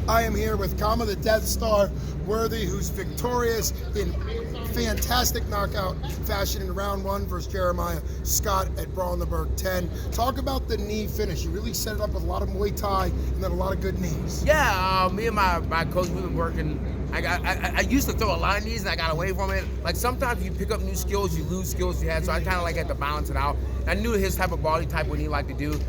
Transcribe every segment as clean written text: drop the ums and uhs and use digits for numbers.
I am here with Khama the Death Star Worthy, who's victorious in fantastic knockout fashion in round one versus Jeremiah Scott at Brawl in the Burg 10. Talk about the knee finish. You really set it up with a lot of Muay Thai and then a lot of good knees. Yeah, me and my coach, we've been working. I used to throw a lot of knees and I got away from it. Like sometimes you pick up new skills, you lose skills you had, so I kind of like had to balance it out. I knew his type of body type, what he liked to do.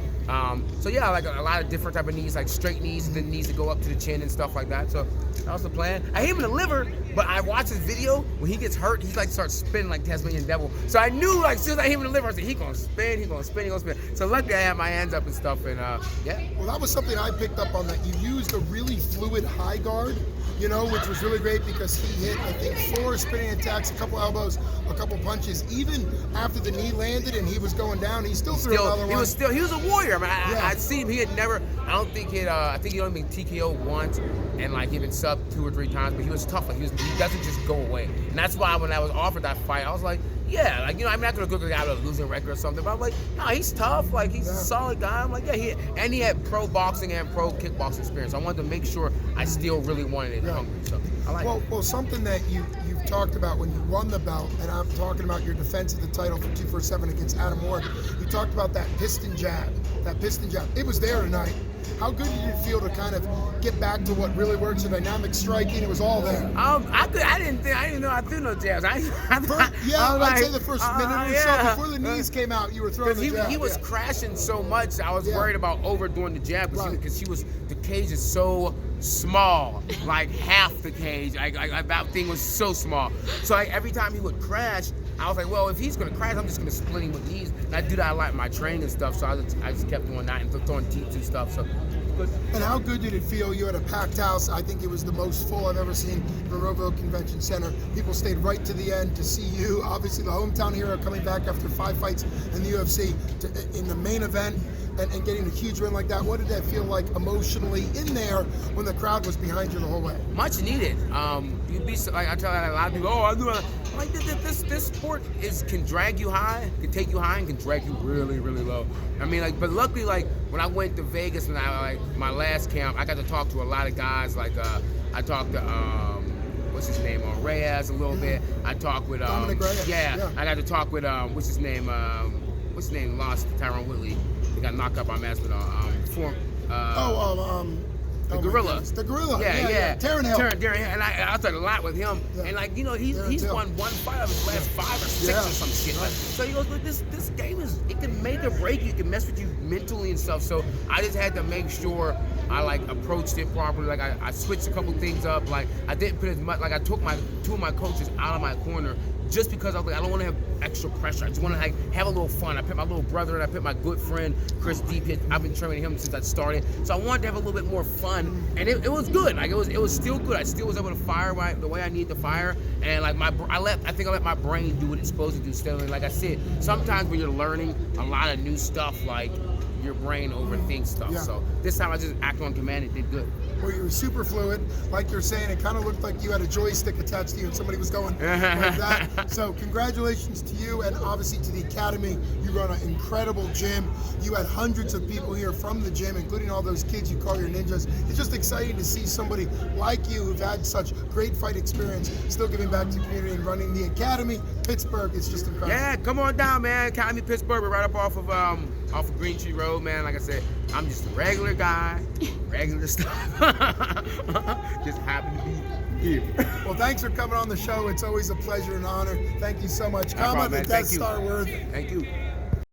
So yeah, like a lot of different type of knees, like straight knees and then knees that go up to the chin and stuff like that. So that was the plan. I hit him in the liver, but I watched his video. When he gets hurt, he like starts spinning like Tasmanian devil. So I knew like as soon as I hit him in the liver, I said he gonna spin, he gonna spin, he gonna spin. So luckily I had my hands up and stuff, and yeah. Well, that was something I picked up on, that you used a really fluid high guard, you know, which was really great because he hit, I think, 4 spinning attacks, a couple elbows, a couple punches. Even after the knee landed and he was going down, he still threw another one. He was a warrior. I mean, I'd seen him. He had never. I don't think he had. I think he only been TKO once, and like he'd been subbed 2 or 3 times. But he was tough. Like he doesn't just go away. And that's why when I was offered that fight, I was like, yeah, like, you know, I'm not gonna go to the guy with a losing record or something. But I'm like, no, he's tough. Like he's a solid guy. I'm like, yeah, he had pro boxing and pro kickboxing experience. I wanted to make sure I still really wanted it hungry. So I like it. Well, something that you've talked about when you won the belt, and I'm talking about your defense of the title for 247 against Adam Ward. You talked about that piston jab. It was there tonight. How good did it feel to kind of get back to what really works, the dynamic striking? It was all there. I didn't know I threw no jabs. I'd say the first minute or so before the knees came out, you were throwing the jab. He was crashing so much. I was worried about overdoing the jab because the cage is so small, like half the cage. That thing was so small. So every time he would crash, I was like, well, if he's gonna crash, I'm just gonna split him with knees. And I do that a lot in my training and stuff. So I just kept doing that and throwing T2 stuff. So. Good. And how good did it feel? You had a packed house. I think it was the most full I've ever seen in the Rovo Convention Center. People stayed right to the end to see you. Obviously, the hometown hero coming back after 5 fights in the UFC in the main event and getting a huge win like that. What did that feel like emotionally in there when the crowd was behind you the whole way? Much needed. You'd be like, I tell a lot of people, oh, I do. Like this sport can drag you high, can take you high, and can drag you really, really low. I mean, like, but luckily, like when I went to Vegas and my last camp, I got to talk to a lot of guys. Like I talked to what's his name, Reyes a little bit. I talked with Dominic Reyes. Yeah, I got to talk with what's his name, lost Tyron Whitley. He got knocked up by Mass with the Gorilla. The Gorilla. Yeah. Darren Hill. And I talked a lot with him. Yeah. And like, you know, he's won 1 fight of his last 5 or 6 or some shit. Right. So he goes, look, this game it can make or break you. It can mess with you mentally and stuff. So I just had to make sure I like approached it properly. Like I switched a couple things up. Like I didn't put as much. Like I took 2 of my coaches out of my corner just because I was like, I don't want to have extra pressure. I just want to like have a little fun. I put my little brother and I put my good friend Chris Deep. I've been training him since I started, so I wanted to have a little bit more fun, and it was good. Like it was still good. I still was able to fire the way I needed to fire, and like I think I let my brain do what it's supposed to do. Still, like I said, sometimes when you're learning a lot of new stuff, like your brain overthinks stuff. Yeah. So this time I just acted on command and did good. Well, you were super fluid, like you're saying. It kind of looked like you had a joystick attached to you and somebody was going like that. So congratulations to you, and obviously to the Academy. You run an incredible gym. You had hundreds of people here from the gym, including all those kids you call your ninjas. It's just exciting to see somebody like you who've had such great fight experience still giving back to the community and running the Academy. Pittsburgh, it's just incredible. Yeah, come on down, man. Academy Pittsburgh. We're right up off of Green Tree Road, man. Like I said, I'm just a regular guy, regular stuff. Just happen to be here. Well, thanks for coming on the show. It's always a pleasure and honor. Thank you so much. No problem, Khama the Death Star Worthy. Thank you.